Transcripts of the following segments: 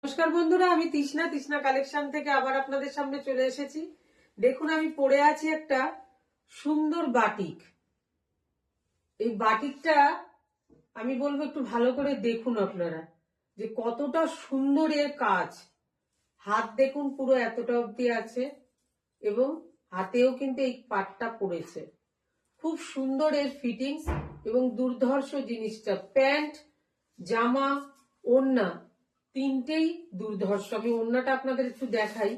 নমস্কার বন্ধুরা, আমি তৃষ্ণা কালেকশন থেকে আবার আপনাদের সামনে চলে এসেছি। দেখুন, আমি পরে আছি একটা সুন্দর বাটিক। এই বাটিকটা আমি বলবো একটু ভালো করে দেখুন আপনারা, যে কতটা সুন্দর এর কাজ। হাত দেখুন, পুরো এতটা অবধি আছে এবং হাতেও কিন্তু এই পাটটা পড়েছে। খুব সুন্দর এর ফিটিংস এবং দুর্ধর্ষ জিনিসটা। প্যান্ট, জামা, ওড়না তিনটেই দুর্ধর্ষ। আমি ওড়নাটা আপনাদের একটু দেখাই।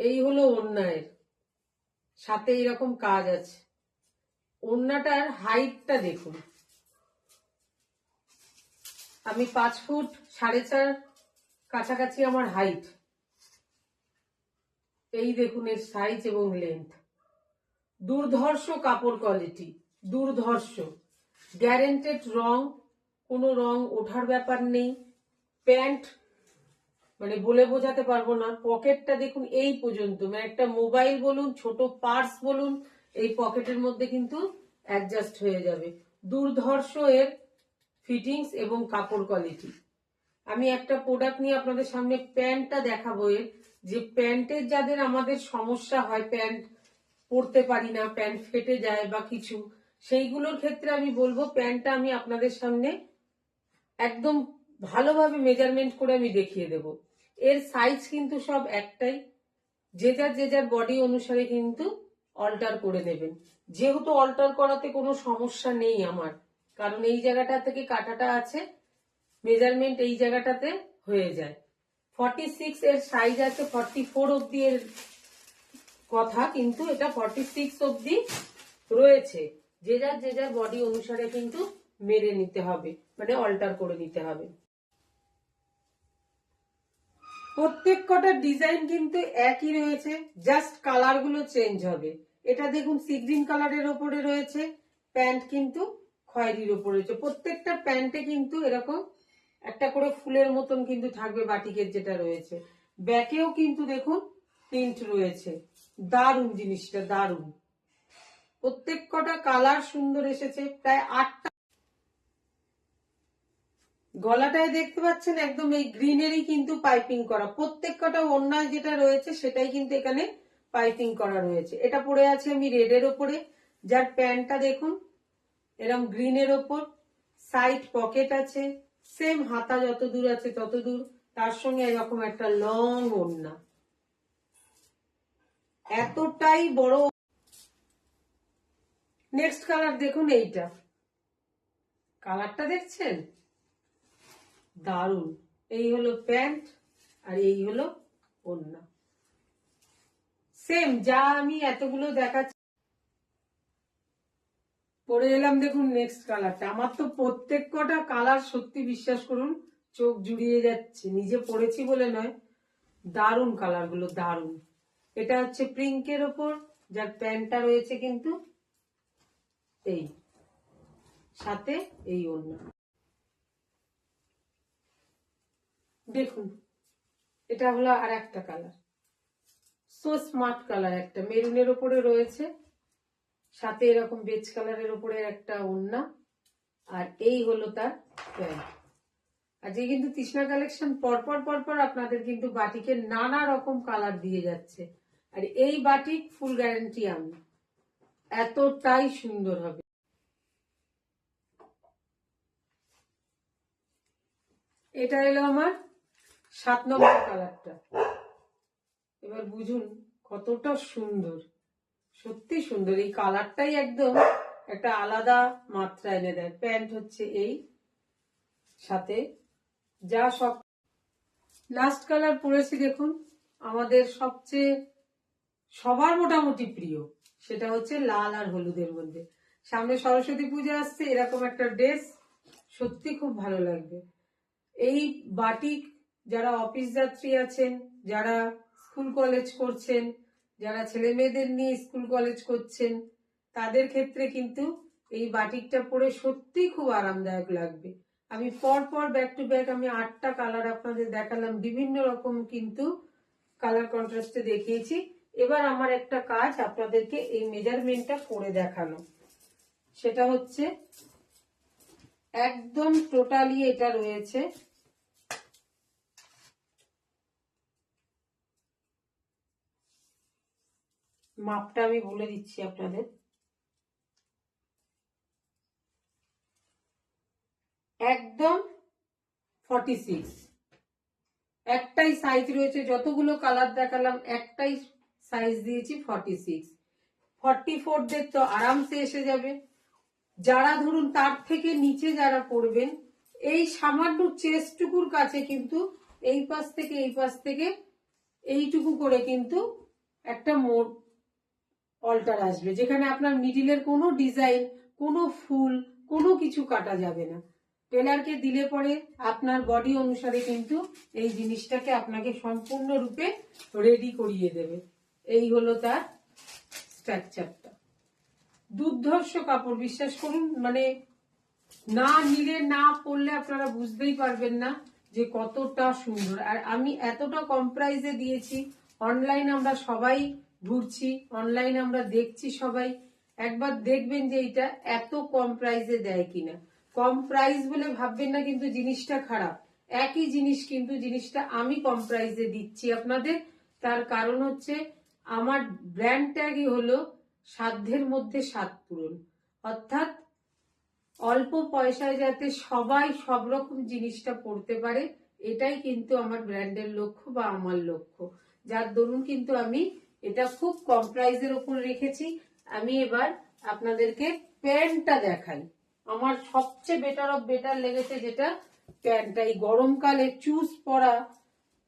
এই হলো ওড়নার সাথে এরকম কাজ আছে। ওড়নাটার হাইটটা দেখুন, আমি 5 ফুট 4.5 কাছাকাছি আমার হাইট। এই দেখুন এর সাইজ এবং লেন্থ। দুর্ধর্ষ কাপড় কোয়ালিটি, দুর্ধর্ষ, গ্যারেন্টেড রং, কোনো রং ওঠার ব্যাপার নেই। প্যান্ট মানে বলে বোঝাতে পারবো না। পকেটটা দেখুন এই পর্যন্ত, মানে একটা মোবাইল বলুন, ছোট পার্স বলুন, এই পকেটের মধ্যে কিন্তু অ্যাডজাস্ট হয়ে যাবে। দুর্ধর্ষ এর ফিটিংস এবং কাপড় কোয়ালিটি। আমি একটা প্রোডাক্ট নিয়ে আপনাদের সামনে প্যান্টটা দেখাবো। এর যে প্যান্টের যাদের আমাদের সমস্যা হয়, প্যান্ট পরতে পারি না, প্যান্ট ফেটে যায় বা কিছু, সেইগুলোর ক্ষেত্রে আমি বলবো প্যান্টটা আমি আপনাদের সামনে একদম ভালোভাবে মেজারমেন্ট করে আমি দেখিয়ে দেব। এর সাইজ কিন্তু সব একটাই, যে যার বডি অনুসারে কিন্তু অল্টার করে নেবেন। যেহেতু অল্টার করাতে কোনো সমস্যা নেই আমার, কারণ এই জায়গাটা থেকে কাটাটা আছে, মেজারমেন্ট এই জায়গাটাতে হয়ে যায়। 46 এর সাইজ আছে, 44 অব্দি এর কথা, কিন্তু এটা 46 অব্দি রয়েছে। যে যার বডি অনুসারে কিন্তু মেরে নিতে হবে, মানে অল্টার করে নিতে হবে। প্রত্যেক কটা ডিজাইন কিন্তু একই রয়েছে, জাস্ট কালার গুলো চেঞ্জ হবে। এটা দেখুন সি গ্রিন কালারের ওপরে রয়েছে, প্যান্ট কিন্তু খয়েরির ওপরে রয়েছে। প্রত্যেকটা প্যান্টে কিন্তু এরকম একটা করে ফুলের মতন কিন্তু থাকবে বাটিকের যেটা রয়েছে। ব্যাকেও কিন্তু দেখুন প্রিন্ট রয়েছে। দারুণ জিনিসটা, দারুণ। প্রত্যেক কটা কালার সুন্দর এসেছে, প্রায় 8টা। গলাটায় দেখতে পাচ্ছেন একদম এই গ্রিনেরই কিন্তু পাইপিং করা। প্রত্যেক কটা ওড়নায় যেটা রয়েছে সেটাই কিন্তু এখানে পাইপিং করা রয়েছে। এটা পরে আছে আমি রেডের ওপরে, যার প্যান্টটা দেখুন এরকম গ্রিনের ওপর। সাইড পকেট আছে, সেম হাতা যত দূর আছে তত দূর, তার সঙ্গে এরকম একটা লং ওড়না, এতটাই বড়। নেক্সট কালার দেখুন, এইটা কালারটা দেখছেন, দারুন। এই হলো প্যান্ট আর এই হলো ওড়না, সেম যা আমি এতগুলো দেখাচ্ছি। পরে এলাম দেখুন নেক্সট কালারটা। আমার তো প্রত্যেক কটা কালার সত্যি বিশ্বাস করুন চোখ জুড়িয়ে যাচ্ছে, নিজে পড়েছি বলে নয়। দারুন কালার গুলো, দারুন। এটা হচ্ছে পিঙ্কের ওপর, যার প্যান্টটা রয়েছে কিন্তু এই সাথে এই ওড়না। দেখুন এটা হলো আর একটা কালার, সো স্মার্ট কালার। একটা মেরুনের ওপরে রয়েছে, সাথে এরকম বেজ কালারের ওপরে একটা ওড়না, আর এই হলো তার প্যান্ট। আজকে কিন্তু তৃষ্ণা কালেকশন পরপর আপনাদের কিন্তু বাটিকের নানা রকম কালার দিয়ে যাচ্ছে। আর এই বাটিক ফুল গ্যারান্টি আমি, এতটাই সুন্দর হবে। এটা এলো আমার 7 নম্বর কালারটা। এবার বুঝুন কতটা সুন্দর, সত্যি সুন্দর। এই কালারটাই একদম একটা আলাদা মাত্রা এনে দেয়। প্যান্ট হচ্ছে এই, সাথে যা সব। লাস্ট কালার পরেছি দেখুন, আমাদের সবচেয়ে সবার মোটামুটি প্রিয়, সেটা হচ্ছে লাল আর হলুদের মধ্যে। সামনে সরস্বতী পূজা আসছে, এরকম একটা ড্রেস সত্যি খুব ভালো লাগবে। এই বাটিক যারা অফিস যাত্রী আছেন, যারা স্কুল কলেজ করছেন, যারা ছেলে মেয়েদের নিয়ে স্কুল কলেজ করছেন, তাদের ক্ষেত্রে কিন্তু এই বাটিকটা পরে সত্যি খুব আরামদায়ক লাগবে। আমি পর ব্যাক টু ব্যাক আমি 8টা কালার আপনাদের দেখালাম, বিভিন্ন রকম কিন্তু কালার কন্ট্রাস্টে দেখিয়েছি। এবার আমার একটা কাজ আপনাদেরকে এই মেজারমেন্টটা করে দেখানো, সেটা হচ্ছে একদম টোটালি এটা রয়েছে মাপটা আমি বলে দিচ্ছি আপনাদের। একদম 46, একটাই সাইজ রয়েছে, যতগুলো কালার দেখালাম একটাই সাইজ দিয়েছি 46। 44 দের তো আরামসে এসে যাবে। যারা ধরুন তার থেকে নিচে যারা পড়বেন, এই সামান্য চেস্টটুকুর কাছে কিন্তু এই পাশ থেকে এই পাশ থেকে এইটুকু করে কিন্তু একটা মোড় অল্টার আসবে, যেখানে আপনার মিডিলের কোনো ডিজাইন, কোনো ফুল, কোনো কিছু কাটা যাবে না। টেলারকে দিলে পরে আপনার বডি অনুসারে কিন্তু এই জিনিসটাকে আপনাকে সম্পূর্ণরূপে রেডি করিয়ে দেবে। এই হলো তার স্ট্রাকচারটা। দুর্ধর্ষ কাপড়, বিশ্বাস করুন, মানে না নিলে না পরলে আপনারা বুঝতেই পারবেন না যে কতটা সুন্দর। আর আমি এতটা কম প্রাইসে দিয়েছি। অনলাইন আমরা সবাই ঘুরছি, অনলাইন আমরা দেখছি সবাই, একবার দেখবেন যে এটা এত কম প্রাইসে দেয় কিনা। কম প্রাইস বলে ভাববেন না কিন্তু জিনিসটা খারাপ, একই জিনিস কিন্তু জিনিসটা আমি কম প্রাইসে দিচ্ছি আপনাদের। তার কারণ হচ্ছে আমার ব্র্যান্ড ট্যাগই হলো সাধ্যের মধ্যে স্বাদ পূরণ, অর্থাৎ অল্প পয়সায় যাতে সবাই সব রকম জিনিসটা পড়তে পারে, এটাই কিন্তু আমার ব্র্যান্ডের লক্ষ্য বা আমার লক্ষ্য। যার দরুন কিন্তু আমি এটা খুব কম প্রাইসের ওপর রেখেছি। আমি এবার আপনাদেরকে প্যান্টটা দেখাই। আমার সবচেয়ে বেটার অফ বেটার লেগেছে যেটা প্যান্টটা। এই গরমকালে চুজ পরা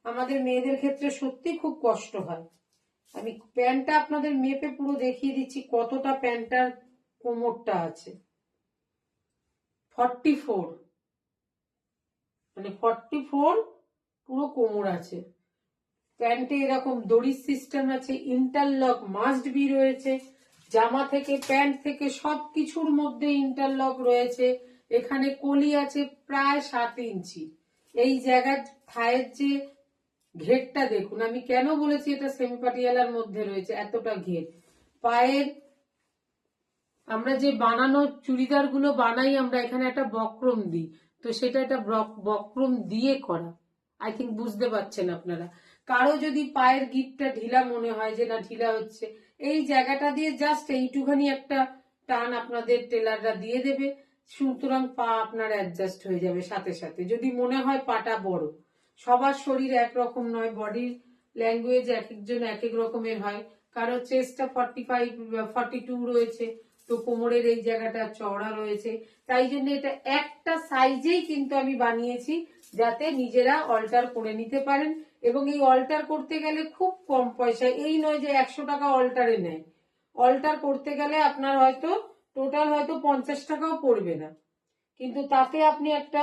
আমাদের মেয়েদের ক্ষেত্রে সত্যি খুব কষ্ট হয়। আমি প্যান্টটা আপনাদের মেপে পুরো দেখিয়ে দিচ্ছি কতটা প্যান্টটার কোমরটা আছে। 44, মানে 44 পুরো কোমর আছে। প্যান্টে এরকম দড়ির সিস্টেম আছে, ইন্টারলক মাস্ট বি রয়েছে, জামা থেকে প্যান্ট থেকে সবকিছুর মধ্যে ইন্টারলক রয়েছে। এখানে কলি আছে প্রায় 7 ইঞ্চি। এই জায়গার থায়ের যে ঘেরটা দেখুন, আমি কেন বলেছি এটা সেমি পাটিয়ালার মধ্যে রয়েছে, এতটা ঘের। পায়ের আমরা যে বানানো চুড়িদার গুলো বানাই আমরা, এখানে একটা বক্রম দিই, তো সেটা একটা বক্রম দিয়ে করা। আই থিঙ্ক বুঝতে পারছেন আপনারা। কারো যদি পায়ের গিটটা ঢিলা মনে হয় যে না ঢিলা হচ্ছে, এই জায়গাটা দিয়ে জাস্ট এইটুখানি একটা টান আপনাদের টেলাররা দিয়ে দেবে, সুতরাং পা আপনার অ্যাডজাস্ট হয়ে যাবে সাথে সাথে। যদি মনে হয় পাটা বড়, সবার শরীর একরকম নয়, বডির ল্যাঙ্গুয়েজ এক একজন এক এক রকমের হয়। কারো চেস্টটা 45 42 রয়েছে, তো কোমরের এই জায়গাটা চওড়া রয়েছে। তাই জন্য এটা একটা সাইজেই কিন্তু আমি বানিয়েছি যাতে নিজেরা অল্টার করে নিতে পারেন। এবং এই অল্টার করতে গেলে খুব কম পয়সা, এই নয় যে 100 টাকা অল্টারে নেয়। অল্টার করতে গেলে আপনার হয়তো টোটাল হয়তো 50 টাকাও পড়বে না, কিন্তু তাতে আপনি একটা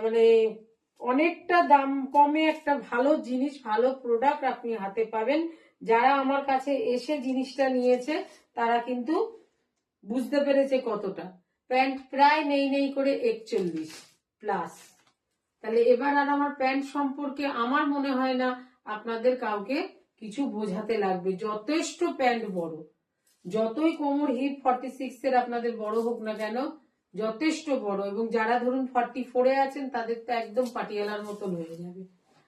মানে অনেকটা দাম কমে একটা ভালো জিনিস, ভালো প্রোডাক্ট আপনি হাতে পাবেন। যারা আমার কাছে এসে জিনিসটা নিয়েছে তারা কিন্তু বুঝতে পেরেছে কতটা। প্যান্ট প্রায় নেই নেই করে 41 প্লাস। তাহলে এবার আর আমার প্যান্ট সম্পর্কে আমার মনে হয় না আপনাদের কাউকে কিছু বোঝাতে লাগবে। যথেষ্ট প্যান্ট বড়, যতই কোমর হিপ 46 এর আপনাদের বড় হোক না কেন, যথেষ্ট বড়। এবং যারা ধরুন 44-এ আছেন তাদের তো একদম পাটিয়ালার মতন হয়ে যাবে।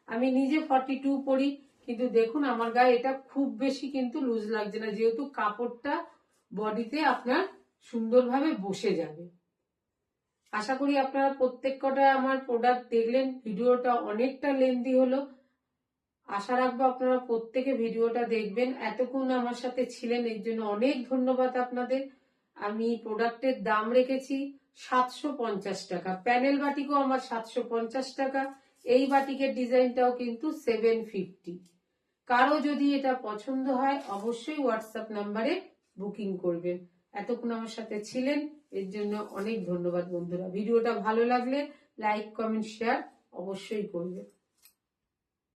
আমি নিজে 42 পরি, কিন্তু দেখুন আমার গায়ে এটা খুব বেশি কিন্তু লুজ লাগছে না, যেহেতু কাপড়টা বডিতে আপনার সুন্দরভাবে বসে যাবে। আশা করি আপনারা প্রত্যেক কটা আমার প্রোডাক্ট দেখলেন। ভিডিওটা অনেকটা লেন্দি হলো, আশা রাখবো আপনারা প্রত্যেকে ভিডিওটা দেখবেন। এতক্ষণ আমার সাথে ছিলেন এর জন্য অনেক ধন্যবাদ আপনাদের। আমি প্রোডাক্টের দাম রেখেছি 750 টাকা। প্যানেল বাটিকও আমার 750 টাকা। এই বাটিকের ডিজাইনটাও কিন্তু 750। কারো যদি এটা পছন্দ হয় অবশ্যই হোয়াটসঅ্যাপ নাম্বারে বুকিং করবেন। এতক্ষণ আমার সাথে ছিলেন এর জন্য অনেক ধন্যবাদ বন্ধুরা। ভিডিওটা ভালো লাগলে লাইক কমেন্ট শেয়ার অবশ্যই করবেন।